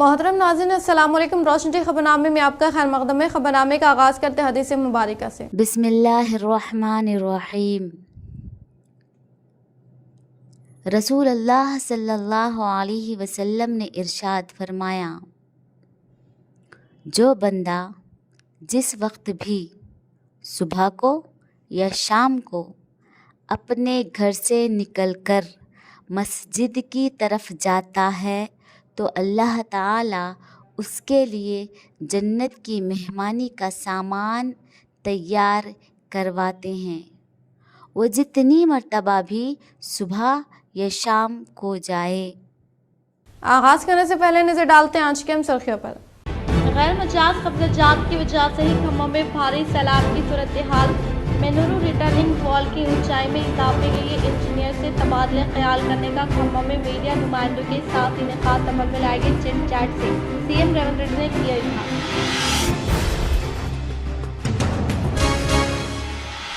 मोहतरम नाज़रीन अस्सलाम वालेकुम। रोशनी खबरनामे में आपका खैर मक़दम है। खबरनामे का आगाज़ करते हैं हदीस मुबारक से। बिस्मिल्लाहिर्रहमानिर्रहीम। रसूल अल्लाह सल्लल्लाहु अलैहि वसल्लम ने इरशाद फरमाया, जो बंदा जिस वक्त भी सुबह को या शाम को अपने घर से निकलकर मस्जिद की तरफ जाता है तो अल्लाह ताला उसके लिए जन्नत की मेहमानी का सामान तैयार करवाते हैं। वो जितनी मर्तबा भी सुबह या शाम को जाए। आगाज़ करने से पहले नज़र डालते हैं आज के हम सुर्खियों पर। गैर मजाज कब्ज़ात की वजह से ही खम्मों में भारी सैलाब की सूरत हाल। मेनूरू रिटर्निंग वॉल की ऊंचाई में इजाफे के लिए इंजीनियर से तबादला ख्याल करने का खम्मों में मीडिया नुमाइंदों के साथ इनेकाद अमल में लाए गए चिट चैट से सीएम रेवंत रेड्डी ने किया था।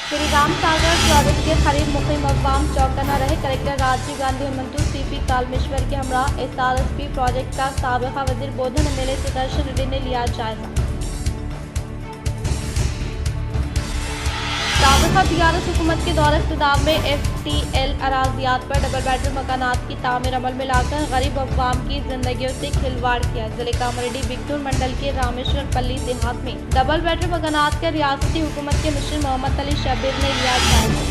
श्रीराम सागर प्रोजेक्ट के करीब मुकीम अवाम चौकन्ना रहे। कलेक्टर राजीव गांधी और मंत्री सीपी कालमेश्वर के हमरा एसआरएसपी प्रोजेक्ट का साबिका वजीर बोधन एमएलए सुदर्शन रेड्डी ने लिया जायजा। साबिका टीआरएस हुकूमत के दौर इख्तिदार में एफटीएल अराजियात पर डबल बेडरूम मकानात की तामीर अमल में लाकर गरीब अवाम की जिंदगियों से खिलवाड़ किया। जिले कामारेड्डी बिगटूर मंडल के रामेश्वर पल्ली देहात में डबल बेडरूम मकानात के रियासती हुकूमत के मिशन मोहम्मद अली शब्बीर ने लिया जायजा।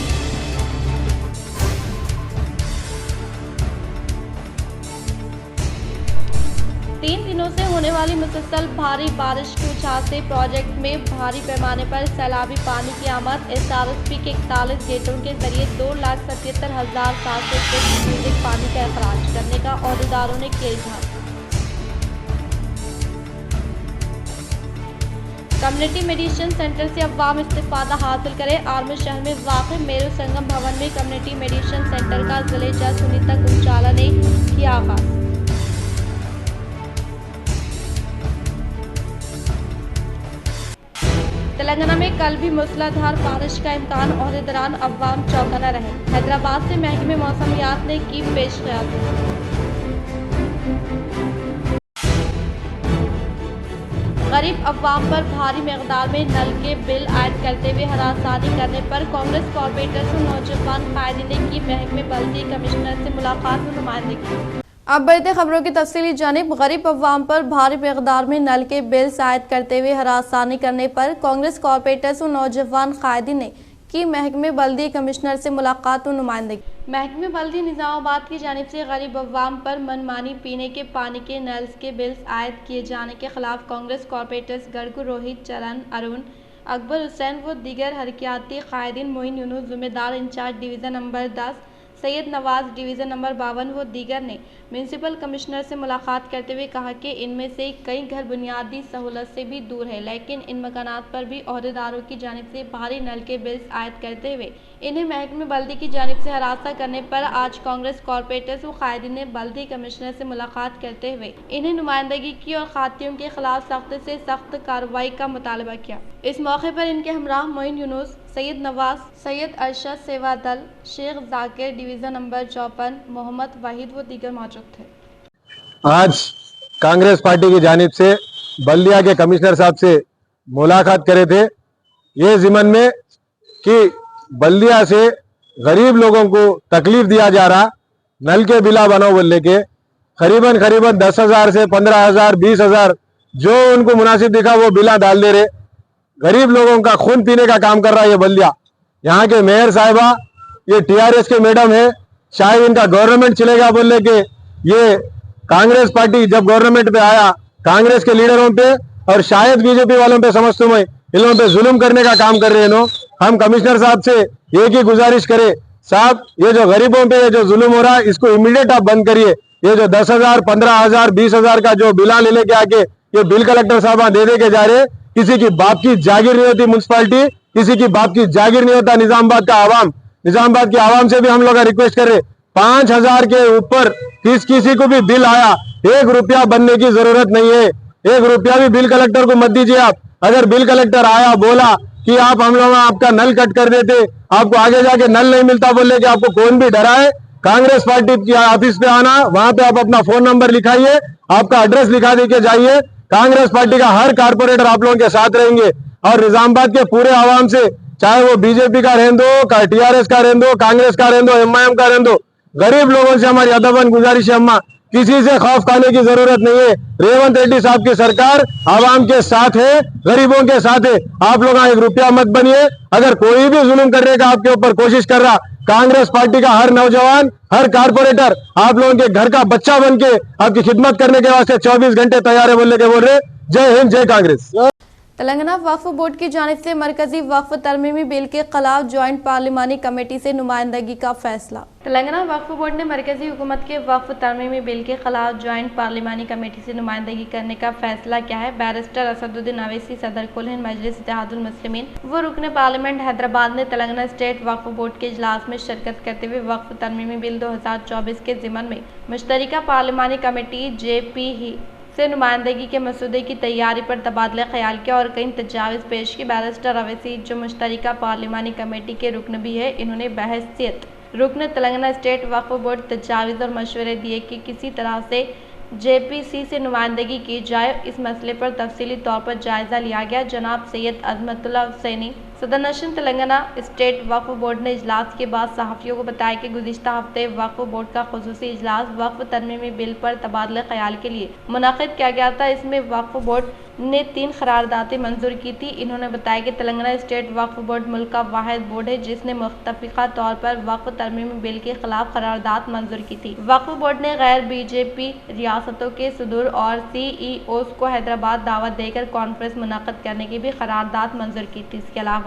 3 दिनों से होने वाली मुसलसल भारी बारिश की वजह से प्रोजेक्ट में भारी पैमाने पर सैलाबी पानी की आमद। एसआरएसपी के 41 गेटों के जरिए 2,77,700 क्यूसेक पानी का अखराज करने का अहदेदारों ने किया इजहार। कम्युनिटी मेडिसिन सेंटर से अवाम इस्तिफादा हासिल करें। आर्मी शहर में वाक़ मेरू संगम भवन में कम्युनिटी मेडिसिन सेंटर का जिले जज सुनीता कुंचाला ने किया आगाज। तेलंगाना में कल भी मूसलाधार बारिश का इम्कान और दौरान अवाम चौकन्ना रहे। हैदराबाद से महकमे मौसमियात ने की पेशकश। गरीब अवाम पर भारी मकदार में नल के बिल आयद करते हुए हरासानी करने पर कांग्रेस कॉर्पोरेटर्स और नौजवान कायदीन ने की महकमे बल्दी कमिश्नर से मुलाकात में नुमाइंदगी। अब बढ़ते खबरों की तफसीली जानिब। गरीब अवाम पर भारी मकदार में नल के बिल आयद करते हुए हरासानी करने पर कांग्रेस कॉर्पोरेटर्स और नौजवान कायदीन ने की महकमे बल्दी कमिश्नर से मुलाकात और नुमाइंदगी। महकमे बल्दी निजामाबाद की जानिब से गरीब अवाम पर मनमानी पीने के पानी के नल्स के बिल्स आयद किए जाने के खिलाफ कांग्रेस कॉर्पोरेटर्स गड़गू रोहित चरण अरुण अकबर हुसैन व दीगर हरकियाती कायदीन मोइन यूनुस जिम्मेदार in charge division number 10 Syed Nawaz division number 52 व दीगर ने म्यूनसिपल कमिश्नर से मुलाकात करते हुए कहा कि इनमें से कई घर बुनियादी सहूलत से भी दूर है, लेकिन इन मकानात पर भी अहदेदारों की जानिब से भारी नल के बिल्स आयद करते हुए इन्हें महकमे बल्दी की जानिब से हरासा करने पर आज कांग्रेस कॉर्पोरेटर्स व कायदीन ने बल्दी कमिश्नर से मुलाकात करते हुए इन्हें नुमाइंदगी की और खातियों के खिलाफ सख्त से सख्त कार्रवाई का मुतालबा किया। इस मौके पर इनके हमराह मोइन यूनुस, सैयद नवाज, सैयद अरशद सेवा दल, शेख जाकिर डिवीज़न नंबर 54, मोहम्मद वाहिद व दीगर मौजूद थे। आज कांग्रेस पार्टी की जानिब से बल्दिया के कमिश्नर साहब से मुलाकात करे थे, ये ज़िमन में कि बल्दिया से गरीब लोगों को तकलीफ दिया जा रहा, नल के बिला बनाओ बोलने के करीबन 10,000 से 15,000 20,000 जो उनको मुनासिब दिखा वो बिला डाल दे रहे। गरीब लोगों का खून पीने का काम कर रहा है ये बल्दिया। यहाँ के मेयर साहिबा ये टीआरएस के मैडम है, शायद इनका गवर्नमेंट चलेगा बोलने के ये कांग्रेस पार्टी जब गवर्नमेंट पे आया कांग्रेस के लीडरों पे और शायद बीजेपी वालों पे समझते हुए इन लोगों पे जुल्म करने का काम कर रहे हैं। नो हम कमिश्नर साहब से एक ही गुजारिश करें, साहब ये जो गरीबों पे ये जो जुल्म हो रहा है इसको इमीडिएट आप बंद करिए। ये जो 10,000 15,000 20,000 का जो बिला ले लेके आके ये बिल कलेक्टर साहब दे दे के जा रहे, किसी की बाप की जागीर नहीं होती म्यूनसिपालिटी, किसी की बाप की जागीर नहीं होता निजामाबाद का आवाम। निजामाबाद के आवाम से भी हम लोग रिक्वेस्ट कर रहे, 5,000 के ऊपर किसी को भी बिल आया 1 रुपया बनने की जरूरत नहीं है। 1 रुपया भी बिल कलेक्टर को मत दीजिए आप। अगर बिल कलेक्टर आया बोला कि आप हम लोग आपका नल कट कर देते, आपको आगे जाके नल नहीं मिलता बोले कि आपको कौन भी डराए, कांग्रेस पार्टी की ऑफिस पे आना, वहां पे आप अपना फोन नंबर लिखाइए आपका एड्रेस लिखा दे के जाइए। कांग्रेस पार्टी का हर कारपोरेटर आप लोगों के साथ रहेंगे और निजामाबाद के पूरे आवाम से, चाहे वो बीजेपी का रहने दो, टीआरएस का रहने दो, कांग्रेस का रहने दो, एमआईएम का रहने दो, गरीब लोगों से हमारी अदबन गुजारिश है अम्मा, किसी से खौफ खाने की जरूरत नहीं है। रेवंत रेड्डी साहब की सरकार आवाम के साथ है, गरीबों के साथ है। आप लोग एक रुपया मत बनिए। अगर कोई भी जुल्म करने का आपके ऊपर कोशिश कर रहा, कांग्रेस पार्टी का हर नौजवान, हर कारपोरेटर आप लोगों के घर का बच्चा बन के आपकी खिदमत करने के वास्ते 24 घंटे तैयार है बोल रहे। जय हिंद, जय कांग्रेस। तेलंगाना वक्फ बोर्ड की जानिब से मरकजी वक्फ तरमीमी बिल के खिलाफ ज्वाइंट पार्लिमानी कमेटी से नुमाइंदगी का फैसला। तेलंगाना वक्फ बोर्ड ने मरकजी हुकूमत के वक्फ तरमीमी बिल के खिलाफ ज्वाइंट पार्लिमानी कमेटी से नुमाइंदगी करने का फैसला किया है। बैरिस्टर असदुद्दीन अवैसी, सदर कुल हिंद मजलिस इत्तेहादुल मुस्लिमीन व रुकन पार्लियामेंट हैदराबाद ने तेलंगाना स्टेट वक्फ बोर्ड के इजलास में शिरकत करते हुए वक्फ तरमीमी बिल 2024 के ज़िमन में मुश्तरका पार्लिमानी कमेटी JP से नुमाइंदगी के मसूदे की तैयारी पर तबादला ख्याल किया और कई तजावीज़ पेश की। बैरिस्टर अवैसी, जो मुश्तरका पार्लिमानी कमेटी के रुकन भी है, इन्होंने बहैसियत रुकन तेलंगाना स्टेट वक्फ बोर्ड तजावीज़ और मशवरे दिए कि किसी तरह से JPC से नुमाइंदगी की जाए। इस मसले पर तफसीली तौर पर जायज़ा लिया गया। जनाब सैयद अजमतुल्ला हुसैनी, सदर-नशीन तेलंगाना स्टेट वक्फ बोर्ड ने इजलास के बाद सहाफ़ियों को बताया कि गुज़िश्ता हफ्ते वक्फ बोर्ड का खुसूसी इजलास वक्फ तरमीमी बिल पर तबादला ख्याल के लिए मुनाक़िद किया गया था। इसमें वक्फ बोर्ड ने 3 करारदादें मंजूर की थी। इन्होंने बताया कि तेलंगाना स्टेट वक्फ बोर्ड मुल्क का वाहिद बोर्ड है जिसने मुख्तलिफ़ा तौर पर वक्फ तरमीमी बिल के खिलाफ करारदाद मंजूर की थी। वक्फ बोर्ड ने गैर BJP रियासतों के सदूर और CEOs को हैदराबाद दावत देकर कॉन्फ्रेंस मुनाक़िद करने की भी करारदाद मंजूर की थी। इसके अलावा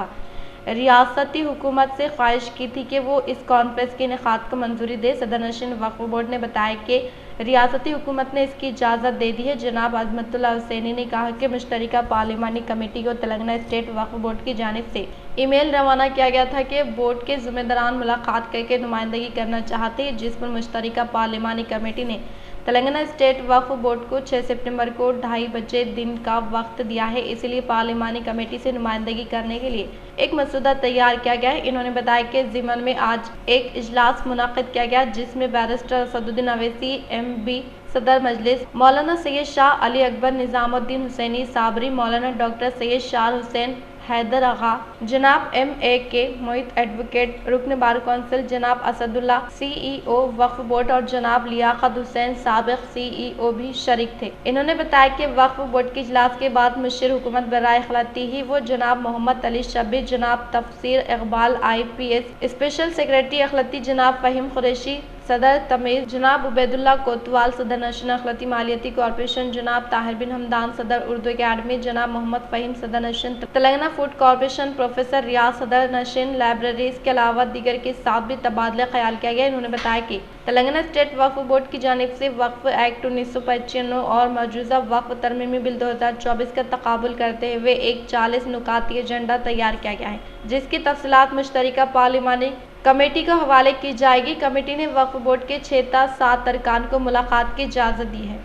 रियासती हुकूमत से ख्वाहिश की थी कि वो इस कॉन्फ्रेंस के इनेकाद को मंजूरी दे। सदर-नशीन वक्फ बोर्ड ने बताया कि रियासती हुकूमत ने इसकी इजाज़त दे दी है। जनाब अजमतुल्ला हुसैनी ने कहा कि मुश्तरका पार्लिमानी कमेटी को तेलंगाना स्टेट वक्फ बोर्ड की जानिब से ईमेल रवाना किया गया था कि बोर्ड के ज़िम्मेदारान मुलाकात करके नुमाइंदगी करना चाहते हैं, जिस पर मुश्तरका पार्लिमानी कमेटी ने तेलंगाना स्टेट वक्फ बोर्ड को 6 सितंबर को 2:30 बजे दिन का वक्त दिया है। इसलिए पार्लिमानी कमेटी से नुमाइंदगी करने के लिए एक मसूदा तैयार किया गया है। इन्होंने बताया कि ज़िमन में आज एक इजलास मुनाक़िद किया गया जिसमें बैरिस्टर असदुद्दीन अवैसी MB, सदर मजलिस मौलाना सैयद शाह अली अकबर निज़ामुद्दीन हुसैनी साबरी, मौलाना डॉक्टर सैयद शाह हुसैन हैदर आगा, जनाब MAK मोहित एडवोकेट, रुकन बार कौंसिल जनाब असदुल्ला CEO वक्फ बोर्ड और जनाब लियाकत हुसैन साबिक CEO भी शरीक थे। इन्होंने बताया कि वक्फ बोर्ड के इजलास के बाद मुशीर हुकूमत बराए खिलाती ही वो जनाब मोहम्मद अली शबीर, जनाब तफसीर इकबाल IPS, स्पेशल सेक्रेटरी अखलती जनाब फ़हीम कुरैशी, सदर तमीज़ जनाब उबैदुल्ला कोतवाल, सदर नशीन अखलती मालियाती कॉर्पोरेशन जनाब ताहिर बिन हमदान, सदर उर्दू अकेडमी जनाब मोहम्मद फ़हीम, सदर नशीन तेलंगाना फूड कॉर्पोरेशन प्रोफेसर रियाज, सदर नशीन लाइब्रेरीज के अलावा दीगर के साथ भी तबादला ख्याल किया गया। इन्होंने बताया कि तेलंगाना स्टेट वक्फ बोर्ड की जानिब से वक्फ एक्ट 1995 और मौजूदा वक्फ तरमीमी बिल 2024 का तकाबुल करते हुए एक 40 नुकाती एजेंडा तैयार किया गया है, जिसकी तफसीलात मुश्तरका पार्लिमानी कमेटी को हवाले की जाएगी। कमेटी ने वक्फ बोर्ड के 6-7 अरकान को मुलाकात की इजाज़त दी है।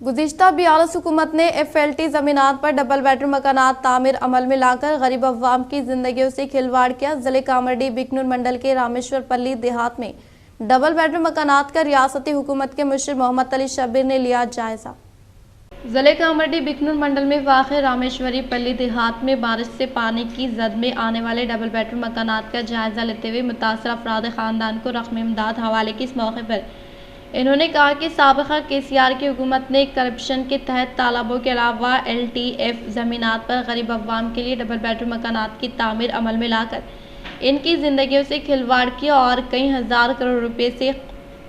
गुज़िश्ता 42 हुकूमत ने FLT ज़मीनात पर डबल बेडरूम मकानात तामीर अमल में लाकर गरीब अवाम की जिंदगियों से खिलवाड़ किया। ज़िले कामरडी बिकनूर मंडल के रामेश्वर पल्ली देहात में डबल बेडरूम मकानात का रियासती हुकूमत के मुशीर मोहम्मद अली शबीर ने लिया जायजा। ज़िले कामरडी बिकनूर मंडल में वाक़ रामेश्वरी पल्ली देहात में बारिश से पानी की जद में आने वाले डबल बेडरूम मकानात का जायजा लेते हुए मुतासर अफराद ख़ानदान को रक़म इमदाद हवाले की। इस मौके पर इन्होंने कहा कि साबिक़ा KCR की हुकूमत ने करप्शन के तहत तालाबों के अलावा LTF ज़मीनात पर गरीब अवाम के लिए डबल बेडरूम मकानात की तामीर अमल में लाकर इनकी ज़िंदगियों से खिलवाड़ किया और कई हज़ार करोड़ रुपये से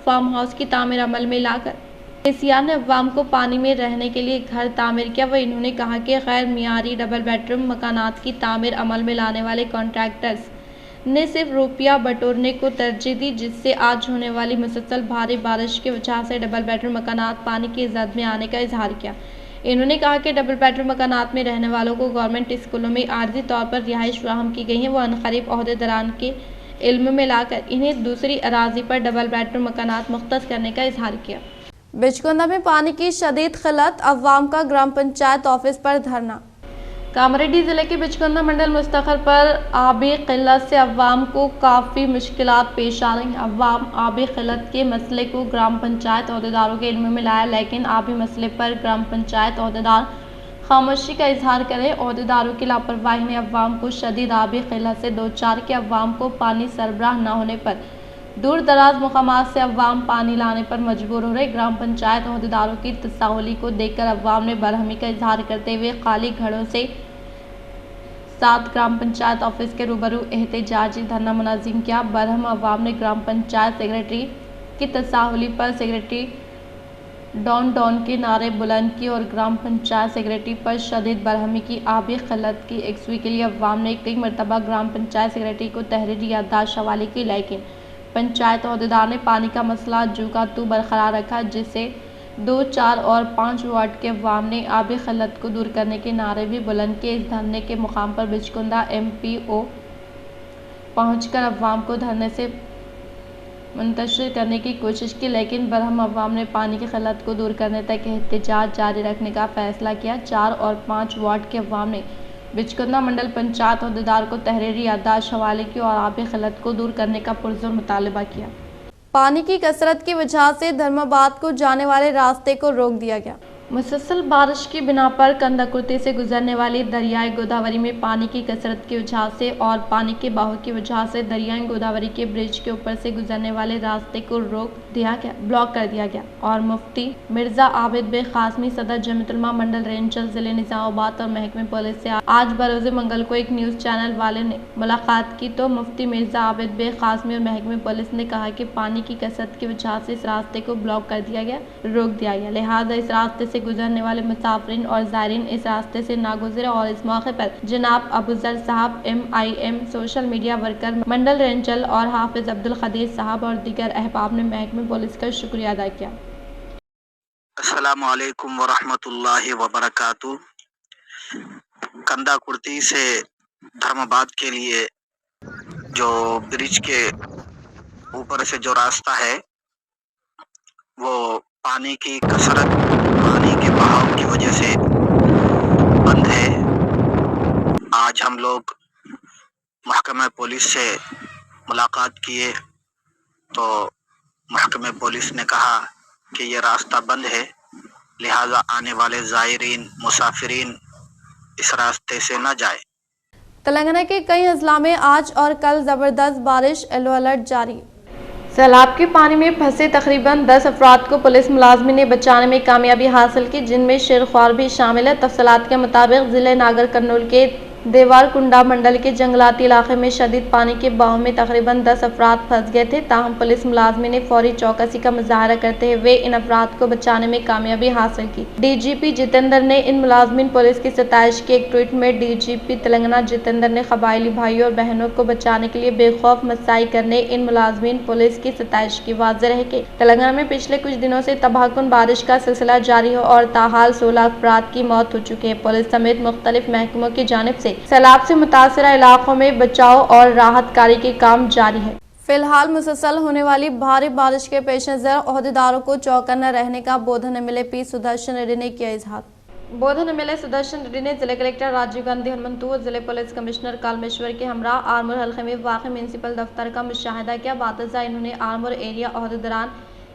फार्म हाउस की तामीर अमल में लाकर KCR ने अवाम को पानी में रहने के लिए घर तामीर किया। वह इन्होंने कहा कि गैर मियारी डबल बेडरूम मकानात की तामीर अमल में लाने वाले कॉन्ट्रैक्टर्स ने सिर्फ रुपया बटोरने को तरजीह दी, जिससे आज होने वाली मुसलसल भारी बारिश की वजह से डबल बेडरूम मकानात पानी की जद में आने का इजहार किया। इन्होंने कहा कि डबल बेडरूम मकानात में रहने वालों को गवर्नमेंट स्कूलों में आर्जी तौर पर रिहाइश फराहम की गई है। वो अनकरीब ओहदेदारान के इल्म में लाकर इन्हें दूसरी अराजी पर डबल बेडरूम मकानात मुख्तस करने का इजहार किया। बिचकुंदा में पानी की शदीद खिलत, अवाम का ग्राम पंचायत ऑफिस पर धरना। कामारेड्डी जिले के बिचकुंदा मंडल मुस्तखर पर आबी किल्लत से अवाम को काफ़ी मुश्किलात पेश आ रही। अवाम आबी किल्लत के मसले को ग्राम पंचायत अहदेदारों के इल्म में लाया, लेकिन आबी मसले पर ग्राम पंचायत अहदेदार खामोशी का इजहार करें। अहदेदारों की लापरवाही ने अवाम को शदीद आबी किल्लत से दो चार के अवाम को पानी सरबराह न होने पर दूर दराज मुकामात से अवाम पानी लाने पर मजबूर हो रहे। ग्राम पंचायत अहदेदारों की तसाहुली को देखकर अवाम ने बरहमी का इजहार करते हुए खाली घड़ों से साथ ग्राम पंचायत ऑफिस के रूबरू एहतजाजी धरना मुनाजिम किया। बरहम अवाम ने ग्राम पंचायत सेक्रेटरी की तसाहुली पर सेक्रेटरी डॉन डॉन के नारे बुलंद किए और ग्राम पंचायत सेक्रेटरी पर शदीद बरहमी की। आबी किल्लत की एकसुई के लिए अवाम ने कई मरतबा ग्राम पंचायत सेक्रेटरी को तहरीरी याददाश्त हवाले की, लेकिन पंचायत अहदेदार ने पानी का मसला जू का तू बरकरार रखा, जिससे 2, 4 और 5 वार्ड के अवाम ने आबी किल्लत को दूर करने के नारे भी बुलंद किए। इस धरने के मुकाम पर बिचकुंदा MPO पहुंचकर अवाम को धरने से मुंतशिर करने की कोशिश की, लेकिन बरहम अवाम ने पानी की किल्लत को दूर करने तक एहतजाज जारी रखने का फैसला किया। 4 और 5 वार्ड के अवाम ने बिचकुंदा मंडल पंचायत अहदेदार को तहरीरी याददाश्त हवाले की और आबी किल्लत को दूर करने का पुरजोर मुतालबा किया। पानी की कसरत की वजह से धर्माबाद को जाने वाले रास्ते को रोक दिया गया। मुसलसल बारिश की बिना पर कंदाकुर्ती से गुजरने वाली दरियाए गोदावरी में पानी की कसरत की वजह से और पानी के बहाव की वजह से दरियाए गोदावरी के ब्रिज के ऊपर से गुजरने वाले रास्ते को ब्लॉक कर दिया गया और मुफ्ती मिर्जा आबिद बे खासमी सदर जमीयत उलमा मंडल रेंजल जिले निजामाबाद और महकमे पुलिस से आज बरोज़ मंगल को एक न्यूज़ चैनल वाले ने मुलाकात की तो मुफ्ती मिर्जा आबिद बे खासमी और महकमे पुलिस ने कहा कि पानी की कसरत की वजह से इस रास्ते को ब्लॉक कर दिया गया, रोक दिया गया, लिहाजा इस रास्ते से गुजरने वाले मुसाफिरीन और ज़ायरीन इस रास्ते से ना गुजरे। और इस मौके पर जनाब अबूजर साहब MIM सोशल मीडिया वर्कर मंडल रेंजल और हाफिज अब्दुल कदीर साहब और दीगर अहबाब ने महकमे पुलिस का शुक्रिया अदा किया। अस्सलामु अलैकुम वरहमतुल्लाहि वबरकातुहू। कंदाकुर्ती से धर्माबाद के लिए जो ब्रिज के ऊपर से जो रास्ता है वो पानी की कसरत, पानी के बहाव की वजह से बंद है। आज हम लोग महकमा पुलिस से मुलाकात किए तो महकमा पुलिस ने कहा कि ये रास्ता बंद है, लिहाजा आने वाले ज़ायरीन मुसाफिरीन इस रास्ते से न जाए। तेलंगाना के कई अजला में आज और कल ज़बरदस्त बारिश, येलो अलर्ट जारी। सैलाब के पानी में फंसे तकरीबन 10 अफराद को पुलिस मुलाजमी ने बचाने में कामयाबी हासिल की, जिनमें शेरख्वार भी शामिल है। तफसीलात के मुताबिक ज़िले नागर कर्नूल के देवारकुंडा मंडल के जंगलाती इलाके में शदीद पानी के बहाव में तकरीबन 10 अफराद फंस गए थे। ताहम पुलिस मुलाजमी ने फौरी चौकसी का मुजाहरा करते हुए इन अफराद को बचाने में कामयाबी हासिल की। DGP जितेंद्र ने इन मुलाजमीन पुलिस की सताइश की। एक ट्वीट में DGP तेलंगाना जितेंद्र ने कबायली भाइयों और बहनों को बचाने के लिए बेखौफ मसाई करने इन मुलाजमीन पुलिस की सताइश की। वाज़ेह है कि तेलंगाना में पिछले कुछ दिनों से तबाहकुन बारिश का सिलसिला जारी है और ताहाल 16 अफराद की मौत हो चुकी है। पुलिस समेत मुख्तलिफ महकमों की जानिब से सैलाब से मुतासरा इलाकों में बचाव और राहत कारी के काम जारी है। फिलहाल मुसलसल होने वाली भारी बारिश के पेश नज़र अहदेदारों को चौकन्ना रहने का बोधन MLA P सुदर्शन रेड्डी ने किया इजहार। बोधन MLA सुदर्शन रेड्डी ने जिले कलेक्टर राजीव गांधी हनुमंतूर, जिले पुलिस कमिश्नर कालमेश्वर के हमरा आर्मूर हल्के में वाक़ म्यूनसिपल दफ्तर का मुशाहिदा किया। बातज़ा इन्होंने आर्मूर एरिया अहदेदारान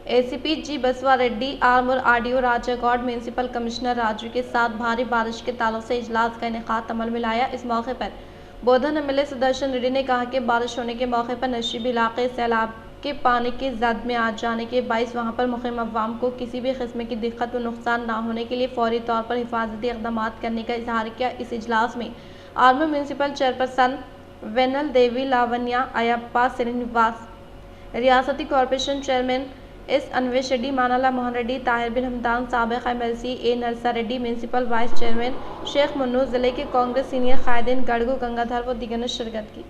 ACP G Basava Reddy, Armoor RDO Rajagoud, municipal commissioner Raju के साथ भारी बारिश के ताल्लुक से इजलास का इनेकाद अमल में लाया। इस मौके पर बोधन MLA सुदर्शन रेड्डी ने कहा कि बारिश होने के मौके पर नशीबी इलाके सैलाब के पानी की जद में आ जाने के बाइस वहां पर मुक़ीम अवाम को किसी भी किस्म की दिक्कत व नुकसान ना होने के लिए फौरी तौर पर हिफाजती इक़दाम करने का इजहार किया। इस इजलास में आर्मूर म्यूनसिपल चेयरपर्सन वेनल देवी लावण्या अयप्पा श्रीनिवास, रियासती corporation chairman S Anvesh Reddy, Manala Mohan Reddy, Tahir bin Hamdan, साबिक़ MLC A Narsa Reddy, municipal vice chairman Shaikh Munnu, जिले के कांग्रेस सीनियर कायदीन गड़गू गंगाधर व दीगर ने शिरकत की।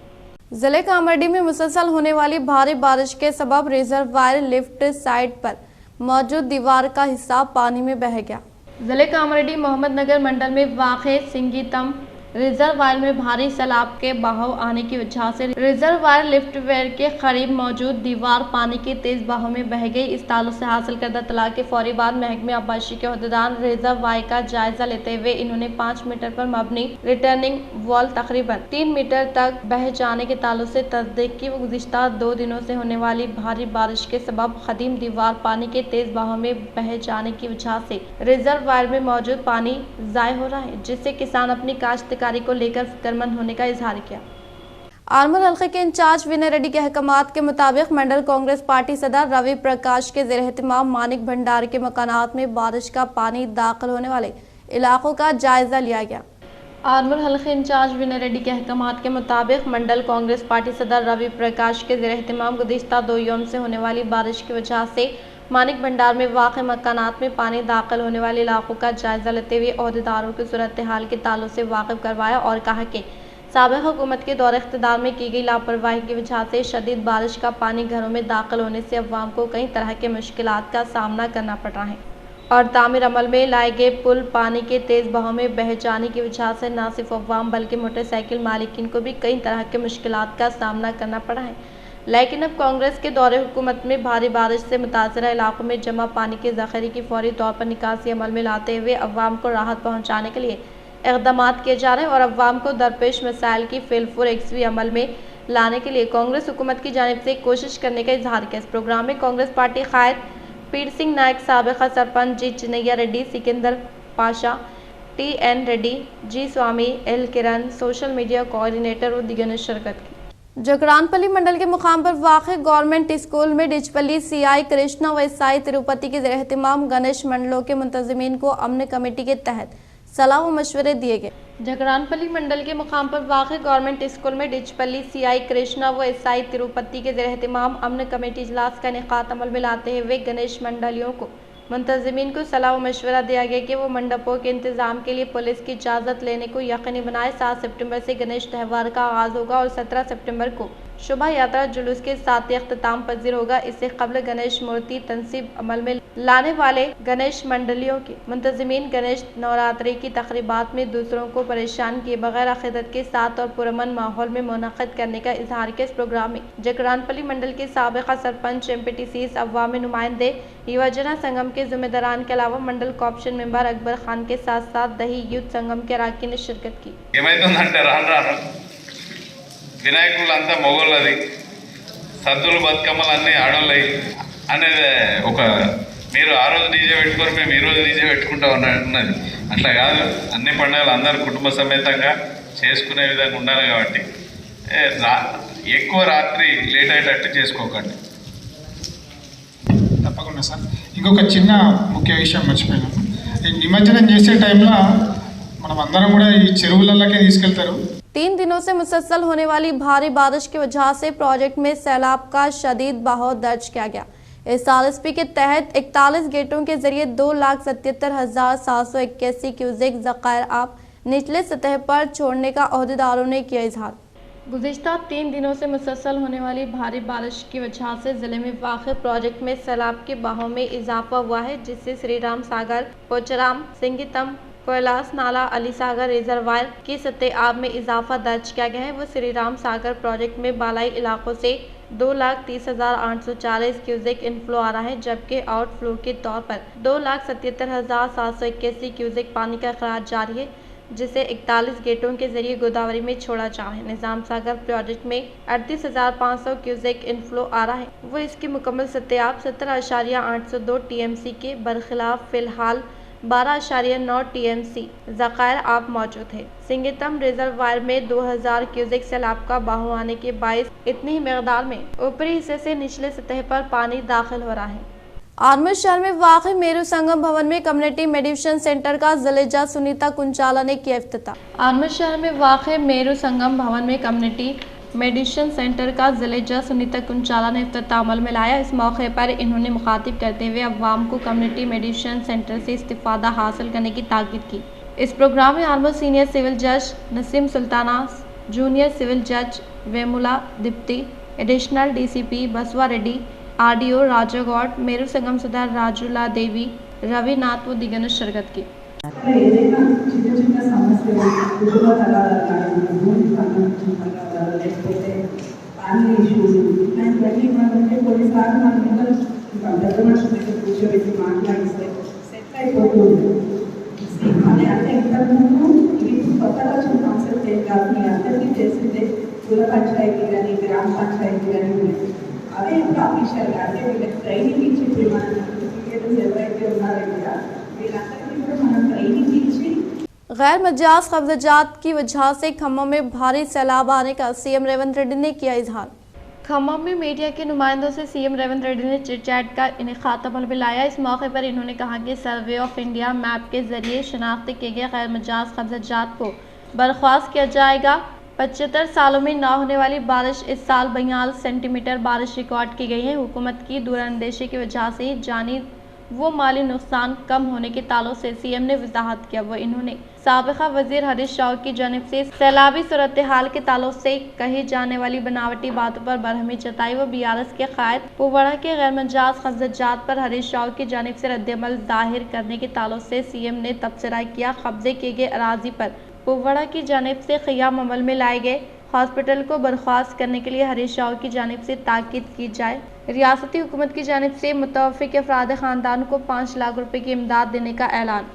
जिले कामारेड्डी में मुसलसल होने वाली भारी बारिश के सबब रिजर्वायर लिफ्ट साइड पर मौजूद दीवार का हिस्सा पानी में बह गया। जिले कामारेड्डी मोहम्मद नगर मंडल में वाक़ सिंगीतम रिजर्वायर में भारी सैलाब के बहाव आने की वजह से रिजर्वायर लिफ्टवेयर के करीब मौजूद दीवार पानी के तेज बहाव में बह गई। इस ताल्लुक से हासिल करदा तला के फौरी बाद महकमे आबपाशी के अहदेदार रिजर्वायर का जायजा लेते हुए इन्होंने 5 मीटर पर मबनी रिटर्निंग वॉल तकरीबन 3 मीटर तक बह जाने के ताल्लुक से तस्दीक की। गुज़िश्ता 2 दिनों से होने वाली भारी बारिश के सबब कदीम दीवार पानी के तेज बहाव में बह जाने की वजह से रिजर्वायर में मौजूद पानी ज़ाय हो रहा है, जिससे किसान अपनी काश्तकारी को लेकर फिक्रमंद होने का इजहार किया। आर्मूर हल्के के इंचार्ज विनय रेड्डी के अहकामात के मुताबिक मंडल कांग्रेस पार्टी सदर रवि प्रकाश के ज़ेर एहतमाम मानिक भंडार के मकानात में बारिश का पानी दाखिल होने वाले इलाकों का जायजा लिया गया। आर्मूर हल्के इंचार्ज विनय रेड्डी के अहकामात के मुताबिक मंडल कांग्रेस पार्टी सदर रवि प्रकाश के ज़ेर एहतमाम गुज़िश्ता 2 यौम से होने वाली बारिश की वजह से मानिक भंडार में वाक़ मकानात में पानी दाखिल होने वाले इलाकों का जायजा लेते हुए अहदेदारों की सूरत हाल के ताल्लुक से वाकिफ करवाया और कहा कि साबिक़ हुकूमत के दौर इख्तिदार में की गई लापरवाही की वजह से शदीद बारिश का पानी घरों में दाखिल होने से अवाम को कई तरह के मुश्किलात का सामना करना पड़ रहा है और तामीर अमल में लाए गए पुल पानी के तेज़ बहाव में बह जाने की वजह से न सिर्फ अवाम बल्कि मोटरसाइकिल मालिकीन को भी कई तरह के मुश्किलात का सामना करना पड़ा है। लेकिन अब कांग्रेस के दौरे हुकूमत में भारी बारिश से मुतासरा इलाकों में जमा पानी के ज़ख़ीरे की फौरी तौर पर निकासी अमल में लाते हुए अवाम को राहत पहुँचाने के लिए इक़दामात किए जा रहे हैं और अवाम को दरपेश मसाइल की फिलफुर एकसवी अमल में लाने के लिए कांग्रेस हुकूमत की जानिब से कोशिश करने का इजहार किया। इस प्रोग्राम में कांग्रेस पार्टी क़ायद पीर सिंह नायक, साबिक़ा सरपंच जी चिन्नैया रेड्डी, सिकंदर पाशा, TN रेड्डी, जी स्वामी, एल किरण, सोशल मीडिया कोऑर्डिनेटर और दीगर ने शिरकत की। जगरानपल्ली मंडल के मुकाम पर वाक़ गवर्नमेंट स्कूल में डिचपल्ली CI कृष्णा व SI तिरुपति के ज़ेर-ए-एहतमाम गणेश मंडलों के मुंतज़िमीन को अमन कमेटी के तहत सलाह व मशवरे दिए गए। जगरानपल्ली मंडल के मुकाम पर वाक़ गवर्नमेंट स्कूल में डिचपल्ली CI कृष्णा व SI तिरुपति के ज़ेर-ए-एहतमाम अमन कमेटी इजलास का इनेकाद अमल में लाते हुए गणेश मंडलियों को मुंतज़िमीन को सलाह व मशवरा दिया गया कि वो मंडपों के इंतज़ाम के लिए पुलिस की इजाज़त लेने को यकीनी बनाए। 7 सितंबर से गणेश त्यौहार का आगाज़ होगा और 17 सितंबर को शोभा यात्रा जुलूस के साथ ही अख्ताम पजीर होगा। इससे कबल गणेश मूर्ति तनसीब अमल में लाने वाले गणेश मंडलियों के मुंतज़िमीन गणेश नवरात्रि की तक़रीबात में दूसरों को परेशान किए बगैर अक़ीदत के साथ और पुरअमन माहौल में मुनक़्क़िद करने का इजहार किया। इस प्रोग्राम में जगरानपल्ली मंडल के साबिक़ा सरपंच, MPTCs, अवामी नुमाइंदे, युवजना संगम के ज़िम्मेदारान के अलावा मंडल कॉर्पोरेशन मेंबर अकबर खान के साथ साथ दही यूथ संगम के अराकीन ने शिरकत की। వినాయకులంతా మొగోళ్ళది, సద్దులు బతుకమ్మలు అన్నీ ఆడోళ్ళవి అనేది ఒక మీరు ఆ రోజు డీజే పెట్టుకొని మేము ఈ రోజు డీజే పెట్టుకుంటా ఉన్నది అట్లా కాదు. అన్ని పండుగలు అందరూ కుటుంబ సమేతంగా చేసుకునే విధంగా ఉండాలి కాబట్టి ఎక్కువ రాత్రి లేట్ అయ్యేటట్టు చేసుకోకండి. తప్పకుండా సార్. ఇంకొక చిన్న ముఖ్య విషయం మర్చిపోయినాము. ఈ నిమజ్జనం చేసే టైంలో మనం అందరం కూడా ఈ చెరువులలోకే తీసుకెళ్తారు. 3 दिनों से मुसलसल होने वाली भारी बारिश की वजह से प्रोजेक्ट में सैलाब का शदीद बहाव दर्ज किया गया। इस RSP के तहत 41 गेटों के जरिए 2,77,781 क्यूसेक ज़ख़ायर आप निचले सतह पर छोड़ने का अहदेदारों ने किया इजहार। गुज़िश्ता 3 दिनों से मुसलसल होने वाली भारी बारिश की वजह से ज़िले में वाक़ प्रोजेक्ट में सैलाब के बहाव में इजाफा हुआ है, जिससे श्री राम सागर, पोचराम, सिंगितम, कैलाश नाला, अली सागर रिजर्वायर की सतह आब में इजाफा दर्ज किया गया है। वो श्री राम सागर प्रोजेक्ट में बालाई इलाकों से 2,30,840 क्यूसेक इनफ्लो आ रहा है, जबकि आउटफ्लो के तौर पर 2,77,781 क्यूसेक पानी का अखराज जारी है, जिसे 41 गेटों के जरिए गोदावरी में छोड़ा जा रहा है। निज़ाम सागर प्रोजेक्ट में 38,500 क्यूसेक इनफ्लो आ रहा है। वो इसकी मुकम्मल सतह 17.802 TMC के बरखिलाफ फ़िलहाल 12.9 TMC ज़ख़ायर आप मौजूद है। सिंगितम रिजर्वायर में 2000 क्यूसेक सैलाब का बहाव आने के बायस इतनी ही मकदार में ऊपरी हिस्से से निचले सतह पर पानी दाखिल हो रहा है। आर्मूर शहर में वाक़ मेरू संगम भवन में कम्युनिटी मेडिसिन सेंटर का ज़िलेजा सुनीता कुंचाला ने किया इफ्तिताह। आर्मूर शहर में वाक़ मेरू संगम भवन में कम्युनिटी मेडिसिन सेंटर का ज़िलेजा सुनीता कुंचाला ने इफ्तिताह अमल में लाया। इस मौके पर इन्होंने मुखातिब करते हुए अवाम को कम्युनिटी मेडिसिन सेंटर से इस्तिफ़ादा हासिल करने की ताकीद की। इस प्रोग्राम में आर्मूर सीनियर सिविल जज नसीम सुल्ताना, जूनियर सिविल जज वेमुला दिप्ती, एडिशनल DCP बसवा रेड्डी, RDO राजा गौड, मेरू संगम सदर राजूला देवी, रविनाथ व दीगर ने शिरकत की। ఏదైనా చిన్న చిన్న సమస్యలు కుటుంబ తగాదాలు కానీ భూమికి సంబంధించిన తగాదాలు లేకపోతే ఫ్యామిలీ ఇష్యూస్ ఇట్లాంటివన్నీ ఏమంటే కొన్నిసార్లు మన పిల్లలు పెద్ద మనుషుల దగ్గర కూర్చోబెట్టి మాట్లాడిస్తే సెట్ అయిపోతూ ఉంటుంది అదే అంటే ఇంతకుముందు ఇది కొత్తగా వచ్చిన కాన్సెప్ట్ ఏం కాదు మీ అందరికీ తెలిసిందే కుల పంచాయతీ కానీ గ్రామ పంచాయతీ కానీ ఉన్నాయి అదే ఇప్పుడు అఫీషియల్గా అంటే వీళ్ళకి ట్రైనింగ్ ఇచ్చి మన క్రికెటర్స్ ఎవరైతే ఉన్నారో ఇక్కడ వీళ్ళందరికీ కూడా మనం ట్రైనింగ్ ఇచ్చి गैर मजाज कब्जात की वजह से खम्मम में भारी सैलाब आने का सीएम रेवंत रेड्डी ने किया इजहार। खम्मम में मीडिया के नुमाइंदों से सीएम रेवंत रेड्डी ने चिट चैट का इनेकाद अमल में लाया। इस मौके पर इन्होंने कहा कि सर्वे ऑफ इंडिया मैप के जरिए शनाख्त किए गए गैर मजाज कब्जात को बर्खास्त किया जाएगा। 75 सालों में न होने वाली बारिश इस साल 42 सेंटीमीटर बारिश रिकॉर्ड की गई है। हुकूमत की दूरअंदेशी की वजह से जानी वो माली नुकसान कम होने के ताल्लुक से सीएम ने वजाहत किया। वो इन्होंने साबिका वजीर हरीश राव की जानिब से सैलाबी सूरत हाल के ताल्लुक से कही जाने वाली बनावटी बातों पर बरहमी जताई। वो BRS के कायद पुवड़ा के गैर मजाज कब्जात पर हरीश राव की जानिब से रद्दअमल जाहिर करने के ताल्लुक से सीएम ने तबसरा किया। कब्जे किए गए अराजी पर पुवड़ा की जानिब से क़याम अमल में लाए गए हॉस्पिटल को बर्खास्त करने के लिए हरीश राव की जानिब से ताकीद की जाए। रियासती हुकूमत की जानिब से मुतवफ़िक़ अफराद ख़ानदान को 5 लाख रुपए की इमदाद देने का ऐलान।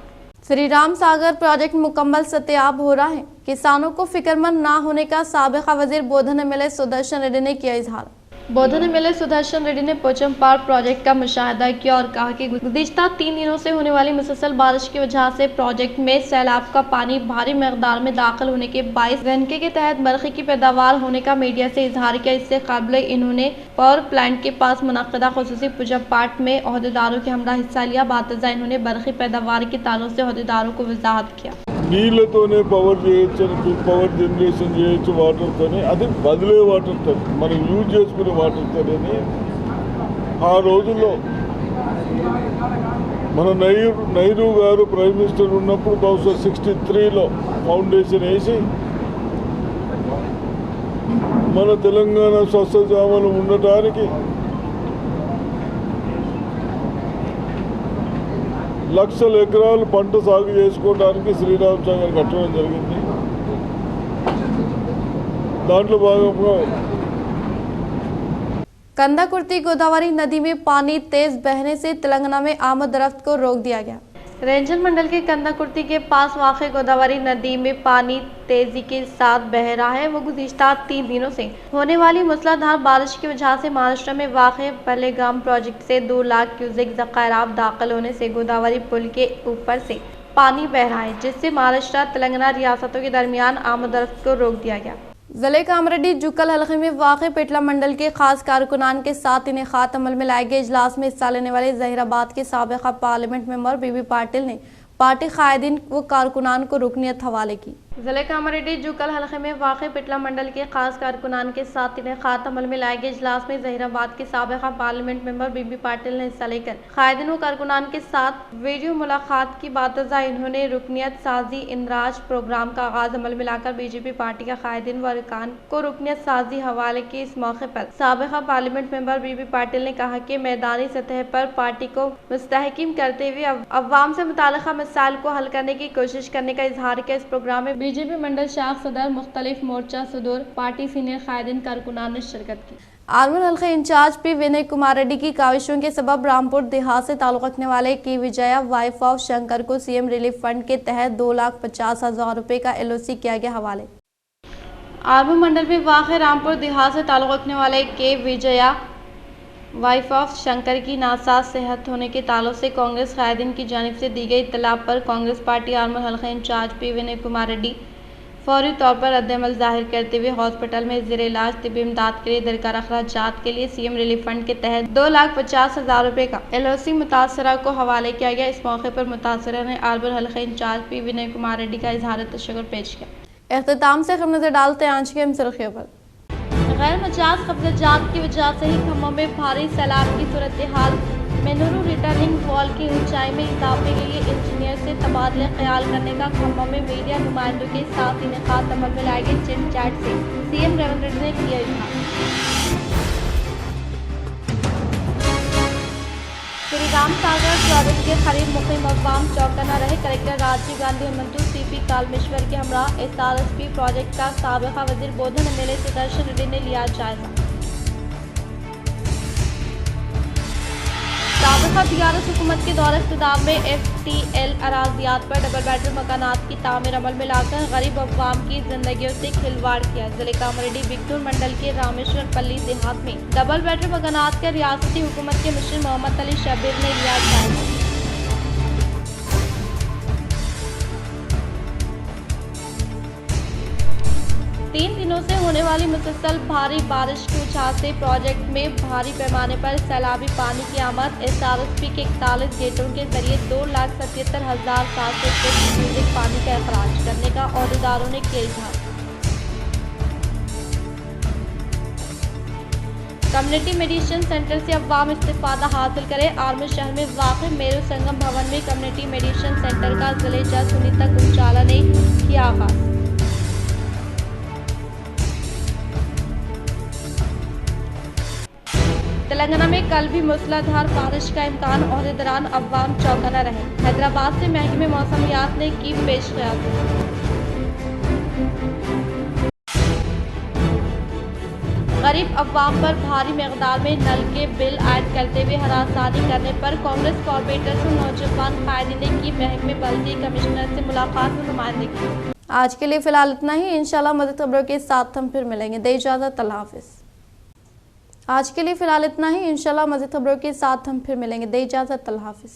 श्री राम सागर प्रोजेक्ट मुकम्मल सत्याब हो रहा है। किसानों को फिक्रमंद ना होने का साबिका वजीर बोधन MLA सुदर्शन रेड्डी ने किया इजहार। बोधन MLA सुदर्शन रेड्डी ने पोचम पार्क प्रोजेक्ट का मुशाहिदा किया और कहा कि गुज़िश्ता 3 दिनों से होने वाली मुसलसल बारिश की वजह से प्रोजेक्ट में सैलाब का पानी भारी मकदार में दाखिल होने के बायस घनके के तहत बरक़ी की पैदावार होने का मीडिया से इजहार किया। इससे कबल इन्होंने पावर प्लांट के पास मुनक़दा खुसूसी पूजा पाठ में अहदेदारों के हमरा हिस्सा लिया। बातज़ा इन्होंने बरक़ी पैदावार के ताल्लुक से अहदेदारों को वजाहत किया। నీళ్ళతోనే పవర్ చేయొచ్చు, పవర్ జనరేషన్ చేయొచ్చు వాటర్తోనే, అది బదిలే వాటర్తో మనం యూజ్ చేసుకునే వాటర్తోనే. ఆ రోజుల్లో మన నెహ్రూ గారు ప్రైమ్ మినిస్టర్ ఉన్నప్పుడు బహుశా 63లో ఫౌండేషన్ వేసి మన తెలంగాణ స్వచ్ఛజామలు ఉండటానికి లక్షల ఎకరాలు పంట సాగు చేసుకోవడానికి శ్రీరామ్ సాగర్ కట్టడం జరిగింది. దాంట్లో భాగంగా कंदाकुर्ती गोदावरी नदी में पानी तेज बहने से तेलंगाना में आमद रफ्त को रोक दिया गया। रेंजर मंडल के कंदाकुर्ती के पास वाक़ गोदावरी नदी में पानी तेजी के साथ बह रहा है। वो गुज़िश्ता 3 दिनों से होने वाली मूसलाधार बारिश की वजह से महाराष्ट्र में वाक़ पलेगाम प्रोजेक्ट से 2 लाख क्यूसेक ज़ख़ायरात दाखिल होने से गोदावरी पुल के ऊपर से पानी बह रहा है, जिससे महाराष्ट्र तेलंगाना रियासतों के दरमियान आमद रफ्त को रोक दिया गया। ज़िले कामरेड्डी जुक्कल हलके में वाक़ पेटला मंडल के खास कारकुनान के साथ इनेकाद अमल में लाए गए इजलास में हिस्सा लेने वाले ज़हीराबाद के साबिक़ा पार्लियामेंट मेंबर बीबी पाटिल ने पार्टी कायदीन व कारकुनान को रुकनियत हवाले की। ज़िले कामरेड्डी जुक्कल हलके में वाक़ पेटला मंडल के खास कारकुनान के साथ इनेकाद अमल में लाए गए इजलास में ज़हीराबाद के साबिक़ा पार्लियामेंट मेंबर बीबी पाटिल ने हिस्सा लेकर कायदीन व कारकुनान के साथ वीडियो मुलाकात की। बातज़ा इन्होंने रुकनियत साजी इंदराज प्रोग्राम का आगाज अमल में लाकर बीजेपी पार्टी का कायदीन व अरकान को रुकनियत साजी हवाले की। इस मौके पर साबिक़ा पार्लियामेंट मेंबर बीबी पाटिल ने कहा कि मैदानी सतह पर पार्टी को मुस्तहकीम करते हुए अवाम से मुताल्लिक़ा मसाइल को हल करने की कोशिश करने का इजहार किया। इस प्रोग्राम में बीजेपी मंडल शाख सदर, मुख्तलिफ मोर्चा सदर, पार्टी सीनियर कायदीन कारकुनान ने शिरकत की। आर्मन हल्का इंचार्ज P विनय कुमार रेड्डी की काविशों के सबब रामपुर देहात से ताल्लुक़ रखने वाले की विजया वाइफ ऑफ शंकर को सीएम रिलीफ फंड के तहत 2,50,000 रुपए का LOC किया गया हवाले। आर्मन मंडल में वाक़ रामपुर देहात से ताल्लुक़ रखने वाले के विजया वाइफ ऑफ शंकर की नासाज सेहत होने के ताल्लुक से कांग्रेस कायदीन की जानिब से दी गई इत्तला पर कांग्रेस पार्टी आर्मन हल्का इंचार्ज P विनय कुमार रेड्डी फौरी तौर पर रद्दअमल जाहिर करते हुए हॉस्पिटल में ज़ेर इलाज तिब्बी इमदाद के लिए दरकार अखराजात के लिए सीएम रिलीफ फंड के तहत 2,50,000 रुपए का LOC मुतासरा को हवाले किया गया। इस मौके पर मुतासरा ने आर्मन हल्का इंचार्ज P विनय कुमार रेड्डी का इजहार तशक्कुर पेश किया। इख्तिताम से खबर नजर डालते हैं आज के सुर्खियों पर। गैर मजाज कब्जात की वजह से ही खम्मम में भारी सैलाब की सूरत हाल। मेनूरू रिटर्निंग वॉल की ऊंचाई में इजाफे के लिए इंजीनियर से तबादला ख्याल करने का खम्मम में मीडिया नुमाइंदों के साथ इनेकाद अमल में लाए गए चिट चैट से सीएम रेवंत रेड्डी ने किया इजहार। श्री राम सागर प्रोजेक्ट के करीब मुकीम अवाम चौकन्ना रहे। कलेक्टर राजीव गांधी मंत्री सीपी कालमेश्वर के हमरा SRSP प्रोजेक्ट का साबिका वजीर बोधन MLA सुदर्शन रेड्डी ने लिया जायजा। साबिका TRS हुकूमत के दौर इक़्तिदार में FTL अराजियात पर डबल बेडरूम मकानात की तामीर अमल में लाकर गरीब अवाम की जिंदगियों से खिलवाड़ किया। जिले कामारेड्डी बिक्टूर मंडल के रामेश्वर पल्ली देहात में डबल बेडरूम मकानात का रियासती हुकूमत के मिशन मोहम्मद अली शबीर ने लिया जायजा। 3 दिनों से होने वाली मुसलसल भारी बारिश की वजह से प्रोजेक्ट में भारी पैमाने पर सैलाबी पानी की आमद। SRSP के 41 गेटों के जरिए 2,77,700 क्यूसेक पानी का अखराज करने का अहदेदारों ने किया इजहार। कम्युनिटी मेडिसिन सेंटर से अवाम इस्तेफादा हासिल करें। आर्मी शहर में वाक़ मेरू संगम भवन में कम्युनिटी मेडिसिन सेंटर का जिले जज सुनीता कुंचाला ने किया आगाज। तेलंगाना में कल भी मूसलाधार बारिश का इम्कान और दौरान अवाम चौकन्ना रहे। हैदराबाद से महकमे मौसमियात ने की पेशकश। गरीब अवाम पर भारी मकदार में नल के बिल ऐड करते हुए हरासानी करने पर कांग्रेस कॉर्पोरेटर से नौजवान कायदीन ने की महकमे बल्दी कमिश्नर से मुलाकात में नुमाइंदगी। आज के लिए फिलहाल इतना ही। इंशाल्लाह मज़ीद खबरों के साथ हम फिर मिलेंगे। दे इजाज़त, अल्लाह हाफ़िज़। आज के लिए फिलहाल इतना ही। इंशाल्लाह मज़ीद खबरों के साथ हम फिर मिलेंगे। दे इजाज़त, अल्लाह हाफ़िज़।